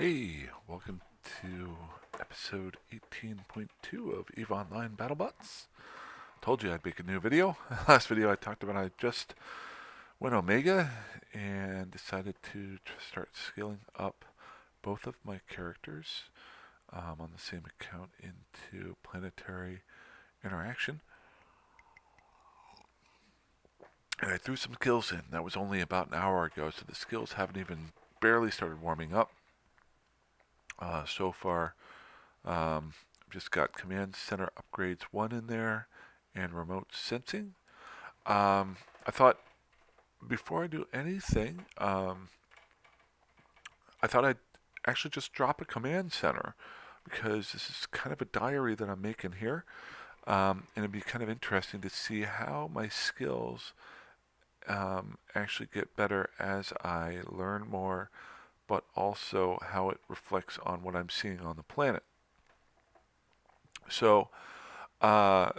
Hey, welcome to episode 18.2 of EVE Online Battlebots. Told you I'd make a new video. Last video I talked about I just went Omega and decided to start scaling up both of my characters on the same account into planetary interaction. And I threw some skills in. That was only about an hour ago, so the skills haven't even barely started warming up. So far, I've just got Command Center Upgrades 1 in there and Remote Sensing. I thought before I do anything, I thought I'd actually just drop a Command Center because this is kind of a diary that I'm making here. And it'd be kind of interesting to see how my skills actually get better as I learn more, but also how it reflects on what I'm seeing on the planet. So, uh,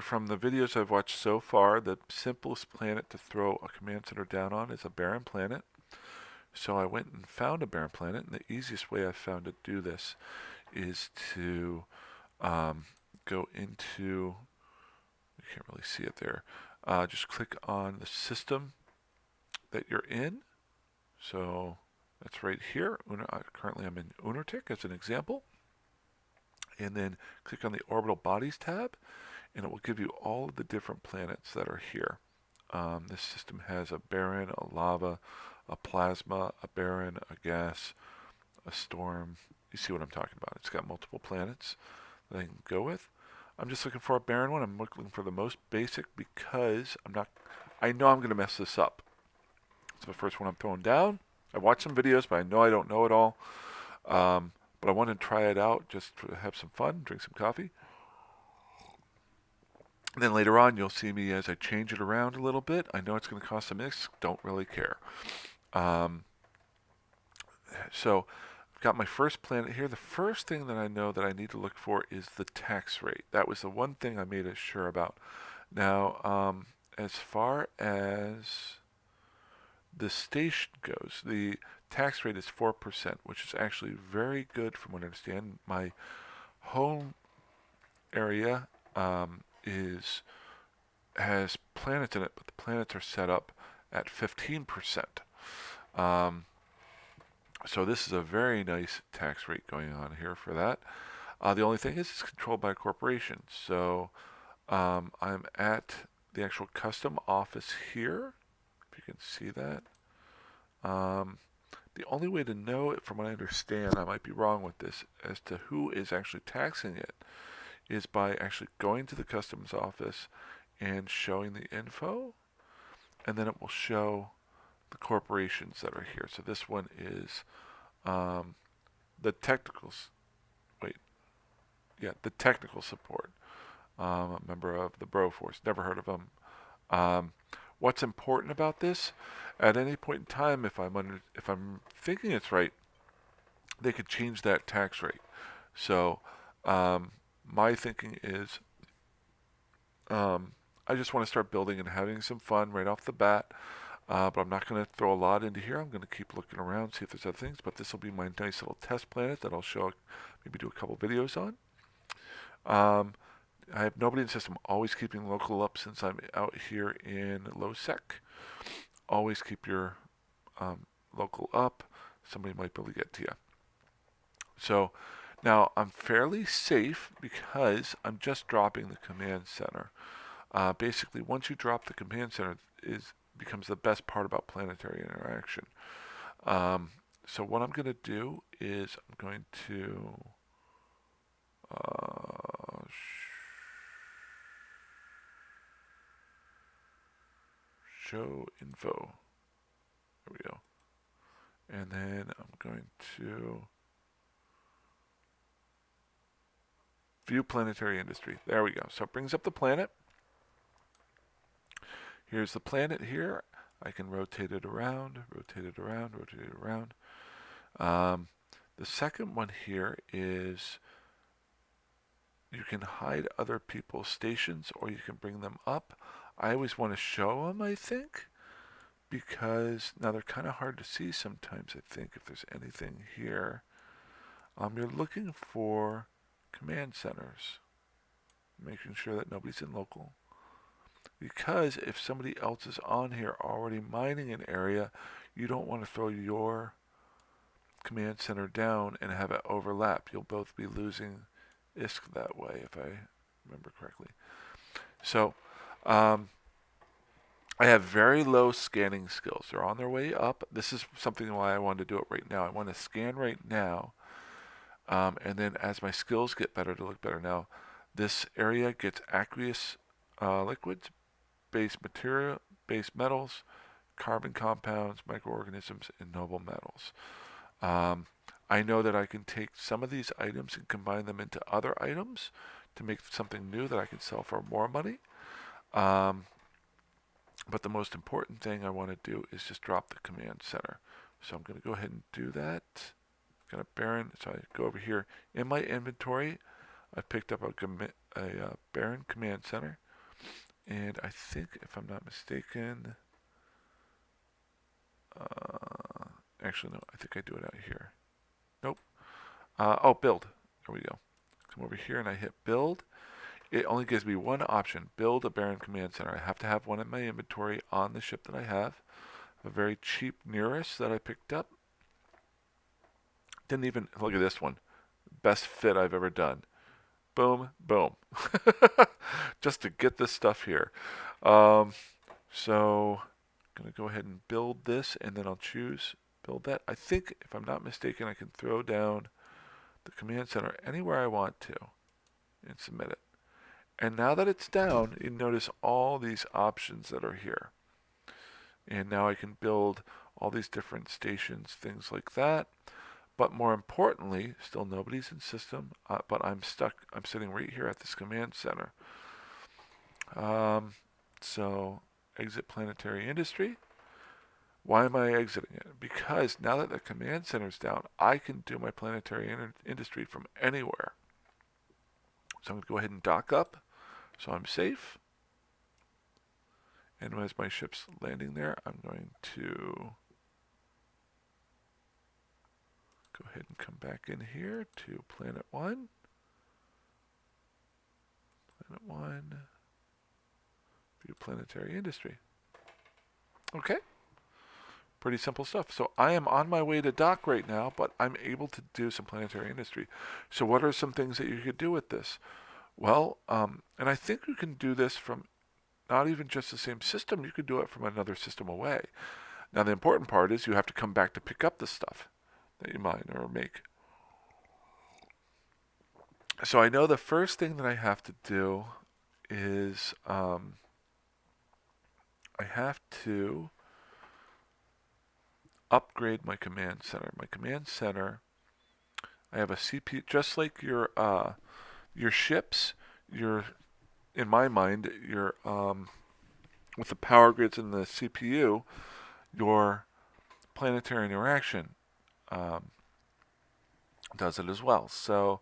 from the videos I've watched so far, the simplest planet to throw a command center down on is a barren planet. So I went and found a barren planet, and the easiest way I've found to do this is to go into, you can't really see it there, just click on the system that you're in. So that's right here. Currently I'm in Unartic as an example. And then click on the Orbital Bodies tab, and it will give you all of the different planets that are here. This system has a barren, a lava, a plasma, a barren, a gas, a storm. You see what I'm talking about. It's got multiple planets that I can go with. I'm just looking for a barren one. I'm looking for the most basic because I know I'm going to mess this up. It's the first one I'm throwing down. I watched some videos, but I know I don't know it all. But I want to try it out just to have some fun, drink some coffee. And then later on, you'll see me as I change it around a little bit. I know it's going to cost some mix. Don't really care. Um, so I've got my first planet here. The first thing that I know that I need to look for is the tax rate. That was the one thing I made sure about. Now, as far as the station goes, the tax rate is 4%, which is actually very good from what I understand. My home area has planets in it, but the planets are set up at 15%. Um, so this is a very nice tax rate going on here for that. The only thing is it's controlled by a corporation. So I'm at the actual custom office here, if you can see that. The only way to know it, from what I understand, I might be wrong with this, as to who is actually taxing it, is by actually going to the customs office and showing the info, and then it will show the corporations that are here. So this one is um, the technicals. Wait, yeah, the technical support. A member of the Bro Force. Never heard of them. Um, what's important about this? At any point in time, if I'm thinking it's right, they could change that tax rate. So my thinking is I just want to start building and having some fun right off the bat. But I'm not going to throw a lot into here. I'm going to keep looking around, see if there's other things. But this will be my nice little test planet that I'll show, maybe do a couple videos on. Um, I have nobody in the system. Always keeping local up since I'm out here in low sec. Always keep your local up. Somebody might be able to get to you. So now I'm fairly safe because I'm just dropping the command center. Basically, once you drop the command center, is becomes the best part about planetary interaction. So what I'm going to do is I'm going to show info. There we go. And then I'm going to view planetary industry. There we go. So it brings up the planet. Here's the planet here. I can rotate it around, rotate it around, rotate it around. The second one here is you can hide other people's stations or you can bring them up. I always want to show them, I think, because now they're kind of hard to see sometimes, I think, if there's anything here. You're looking for command centers, making sure that nobody's in local. Because if somebody else is on here already mining an area, you don't want to throw your command center down and have it overlap. You'll both be losing ISK that way, if I remember correctly. So, um, I have very low scanning skills. They're on their way up. This is something why I wanted to do it right now. I want to scan right now, and then as my skills get better to look better. Now, this area gets aqueous liquids, base material, base metals, carbon compounds, microorganisms, and noble metals. Um, I know that I can take some of these items and combine them into other items to make something new that I can sell for more money. Um, but the most important thing I want to do is just drop the command center. So I'm going to go ahead and do that. Got a Baron, so I go over here. In my inventory, I picked up a Baron command center. And I think, if I'm not mistaken, actually, no, I think I do it out here. Nope. Oh, build. There we go. Come over here and I hit build. It only gives me one option, build a Baron command center. I have to have one in my inventory on the ship that I have. A very cheap Nearest that I picked up. Didn't even, look at this one. Best fit I've ever done. Boom, boom. Just to get this stuff here. So, I'm going to go ahead and build this, and then I'll choose build that. I think, if I'm not mistaken, I can throw down the command center anywhere I want to and submit it. And now that it's down, you notice all these options that are here. And now I can build all these different stations, things like that. But more importantly, still nobody's in system, but I'm stuck. I'm sitting right here at this command center. So exit planetary industry. Why am I exiting it? Because now that the command center's down, I can do my planetary industry from anywhere. So I'm going to go ahead and dock up so I'm safe. And as my ship's landing there, I'm going to go ahead and come back in here to Planet 1. Planet 1. View planetary industry. Okay. Pretty simple stuff. So I am on my way to dock right now, but I'm able to do some planetary industry. So what are some things that you could do with this? Well, and I think you can do this from not even just the same system. You could do it from another system away. Now the important part is you have to come back to pick up the stuff that you mine or make. So I know the first thing that I have to do is I have to upgrade my command center. My command center, I have a CPU, just like your ships, your, in my mind, your with the power grids and the CPU, your planetary interaction does it as well. So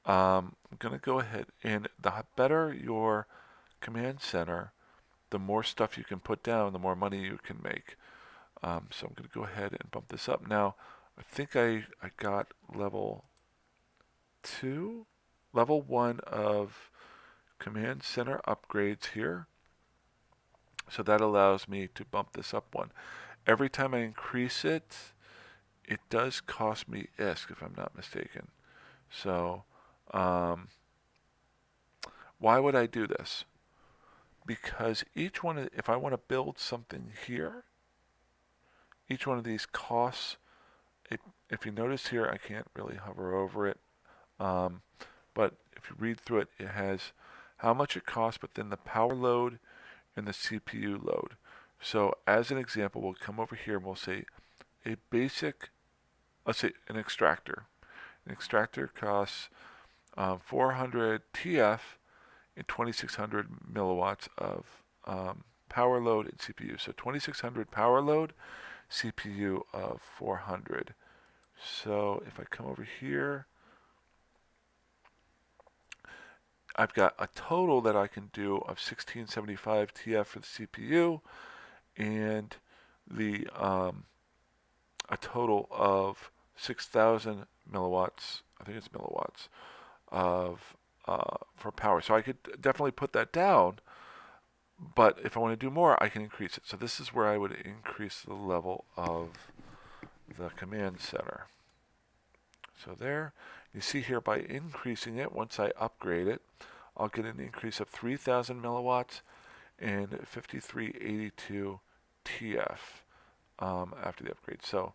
I'm going to go ahead, and the better your command center, the more stuff you can put down, the more money you can make. So I'm going to go ahead and bump this up. Now, I think I got level 2, level 1 of command center upgrades here. So that allows me to bump this up one. Every time I increase it, it does cost me ISK, if I'm not mistaken. So, why would I do this? Because each one, if I want to build something here, each one of these costs, if you notice here, I can't really hover over it. But if you read through it, it has how much it costs, but then the power load and the CPU load. So as an example, we'll come over here and we'll say a basic, let's say an extractor. An extractor costs 400 TF and 2600 milliwatts of power load and CPU. So 2600 power load, CPU of 400. So if I come over here, I've got a total that I can do of 1675 TF for the CPU and the a total of 6,000 milliwatts, I think it's milliwatts, of for power. So I could definitely put that down, but if I want to do more, I can increase it. So this is where I would increase the level of the command center. So there, you see here by increasing it, once I upgrade it, I'll get an increase of 3,000 milliwatts and 5382 TF after the upgrade. So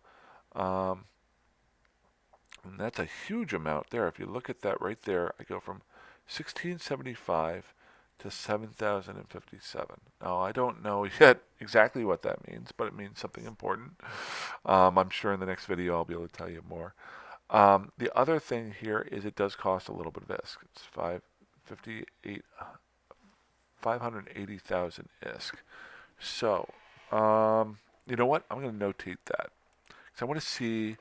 and that's a huge amount there. If you look at that right there, I go from 1675 to 7,057. Now, I don't know yet exactly what that means, but it means something important. I'm sure in the next video I'll be able to tell you more. The other thing here is it does cost a little bit of ISK. It's 580,000 ISK. So, you know what? I'm going to notate that because I want to see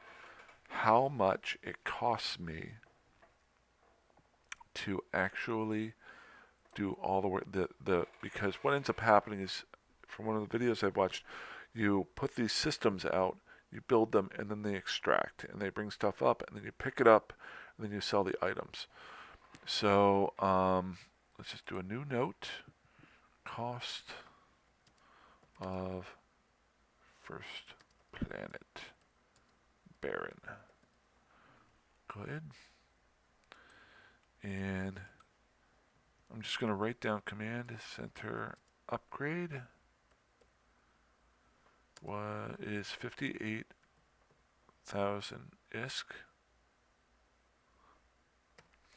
how much it costs me to actually do all the work. Because what ends up happening is, from one of the videos I've watched, you put these systems out, you build them, and then they extract and they bring stuff up, and then you pick it up, and then you sell the items. So let's just do a new note. Cost of first planet Baron. Go ahead. And I'm just going to write down command center upgrade. What is 58,000 ISK.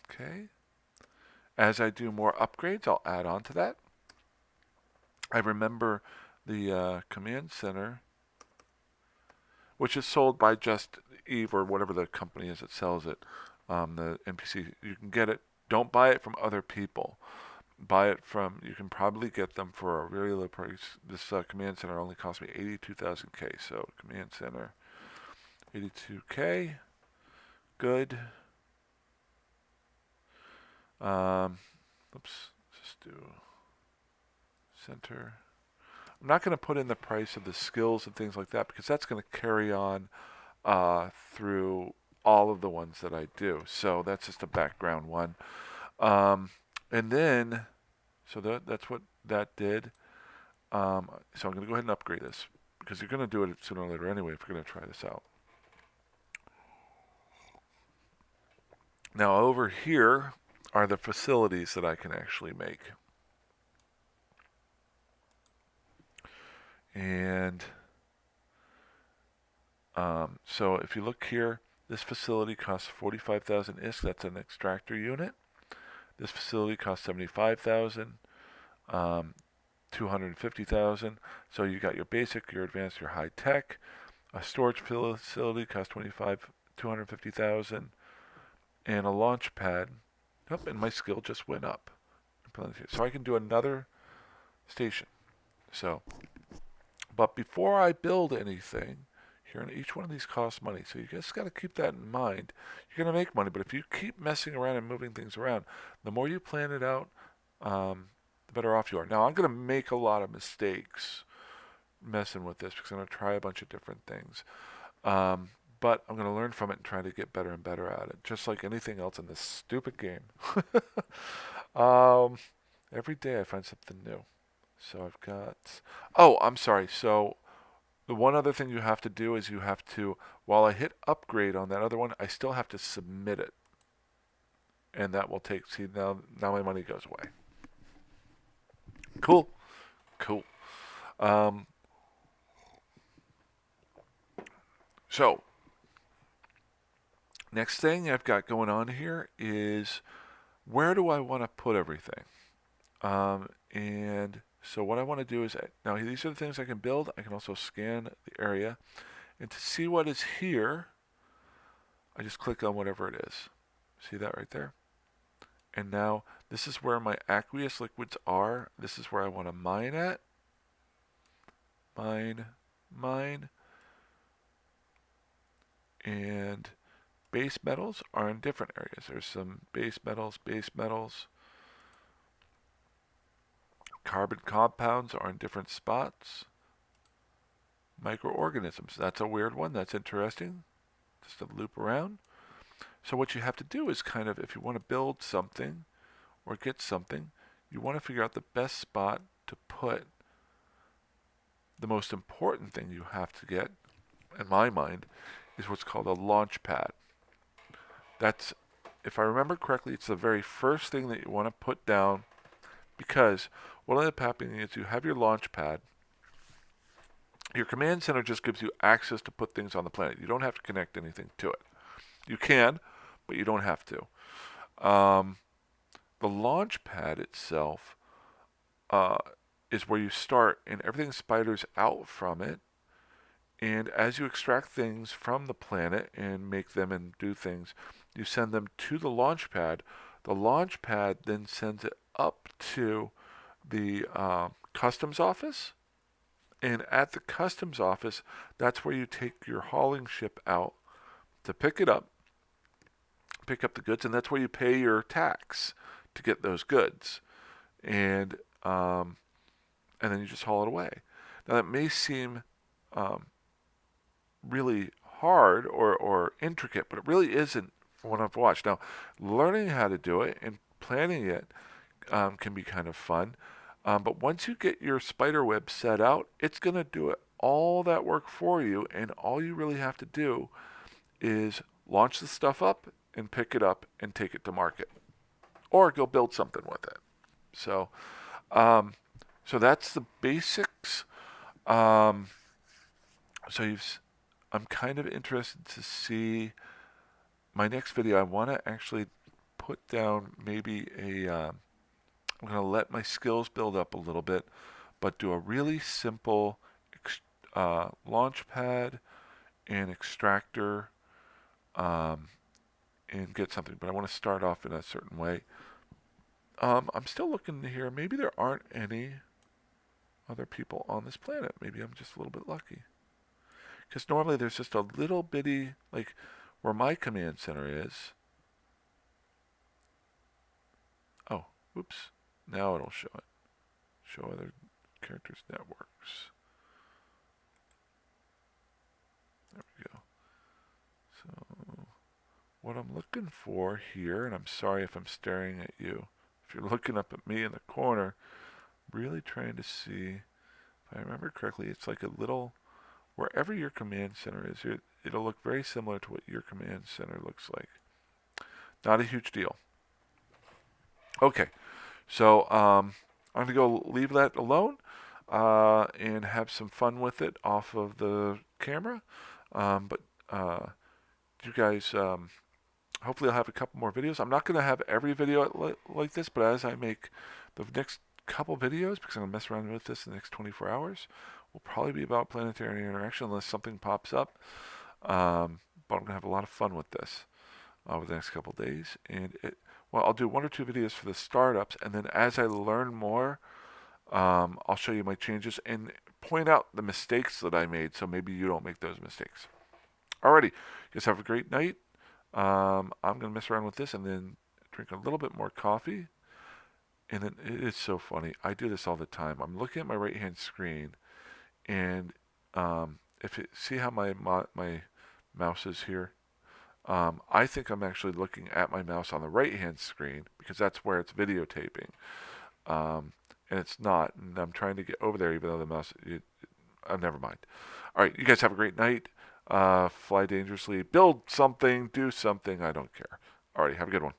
Okay. As I do more upgrades, I'll add on to that. I remember the command center, which is sold by Just Eve or whatever the company is that sells it, the NPC. You can get it. Don't buy it from other people. Buy it from, you can probably get them for a very low price. This command center only cost me 82,000 K. So command center, 82K. Good. Oops. Just do center. I'm not going to put in the price of the skills and things like that because that's going to carry on through all of the ones that I do. So that's just a background one. And then, so that's what that did. So I'm going to go ahead and upgrade this because you're going to do it sooner or later anyway if you're going to try this out. Now over here are the facilities that I can actually make. And so if you look here, this facility costs 45,000 ISK. That's an extractor unit. This facility costs 75,000, 250,000. So you got your basic, your advanced, your high tech. A storage facility costs 250,000, and a launch pad. Oh, and my skill just went up. So I can do another station. So, but before I build anything, here, and each one of these costs money. So you just got to keep that in mind. You're going to make money, but if you keep messing around and moving things around, the more you plan it out, the better off you are. Now, I'm going to make a lot of mistakes messing with this because I'm going to try a bunch of different things. But I'm going to learn from it and try to get better and better at it, just like anything else in this stupid game. Every day I find something new. So I've got... Oh, I'm sorry. So the one other thing you have to do is you have to, while I hit upgrade on that other one, I still have to submit it. And that will take, see, now my money goes away. Cool. Cool. So, next thing I've got going on here is where do I want to put everything? And so what I want to do is, now these are the things I can build. I can also scan the area. And to see what is here, I just click on whatever it is. See that right there? And now this is where my aqueous liquids are. This is where I want to mine at. Mine. And base metals are in different areas. There's some base metals. Carbon compounds are in different spots. Microorganisms, that's a weird one. That's interesting. just a loop around. So what you have to do is kind of, if you want to build something or get something, you want to figure out the best spot to put the most important thing you have to get, in my mind, is what's called a launch pad. That's, if I remember correctly, it's the very first thing that you want to put down, because what will end up happening is you have your launch pad. Your command center just gives you access to put things on the planet. You don't have to connect anything to it. You can, but you don't have to. The launch pad itself uh, is where you start, and everything spiders out from it. And as you extract things from the planet and make them and do things, you send them to the launch pad. The launch pad then sends it up to the customs office. And at the customs office, that's where you take your hauling ship out to pick it up, pick up the goods, and that's where you pay your tax to get those goods. And then you just haul it away. Now that may seem really hard or intricate, but it really isn't from what I've watched. Now, learning how to do it and planning it can be kind of fun. But once you get your spider web set out, it's going to do it all that work for you, and all you really have to do is launch the stuff up and pick it up and take it to market, or go build something with it. So, so that's the basics. So I'm kind of interested to see my next video. I want to actually put down maybe I'm going to let my skills build up a little bit, but do a really simple launch pad and extractor and get something. But I want to start off in a certain way. I'm still looking here. Maybe there aren't any other people on this planet. Maybe I'm just a little bit lucky. Because normally there's just a little bitty, like where my command center is. Oh, oops. Now it'll show it. Show other characters' networks. There we go. So what I'm looking for here, and I'm sorry if I'm staring at you, if you're looking up at me in the corner, really trying to see, if I remember correctly, it's like a little, wherever your command center is, it'll look very similar to what your command center looks like. Not a huge deal. Okay, so I'm going to go leave that alone and have some fun with it off of the camera. But you guys, hopefully I'll have a couple more videos. I'm not going to have every video like this, but as I make the next couple videos, because I'm going to mess around with this in the next 24 hours, will probably be about planetary interaction unless something pops up. But I'm going to have a lot of fun with this over the next couple days. And well, I'll do 1 or 2 videos for the startups, and then as I learn more, I'll show you my changes and point out the mistakes that I made, so maybe you don't make those mistakes. Alrighty, you guys have a great night. I'm going to mess around with this and then drink a little bit more coffee. And then it is so funny. I do this all the time. I'm looking at my right-hand screen, and if you see how my mouse is here, I think I'm actually looking at my mouse on the right-hand screen because that's where it's videotaping. And it's not. And I'm trying to get over there even though the mouse... never mind. All right, you guys have a great night. Fly dangerously. Build something. Do something. I don't care. All right, have a good one.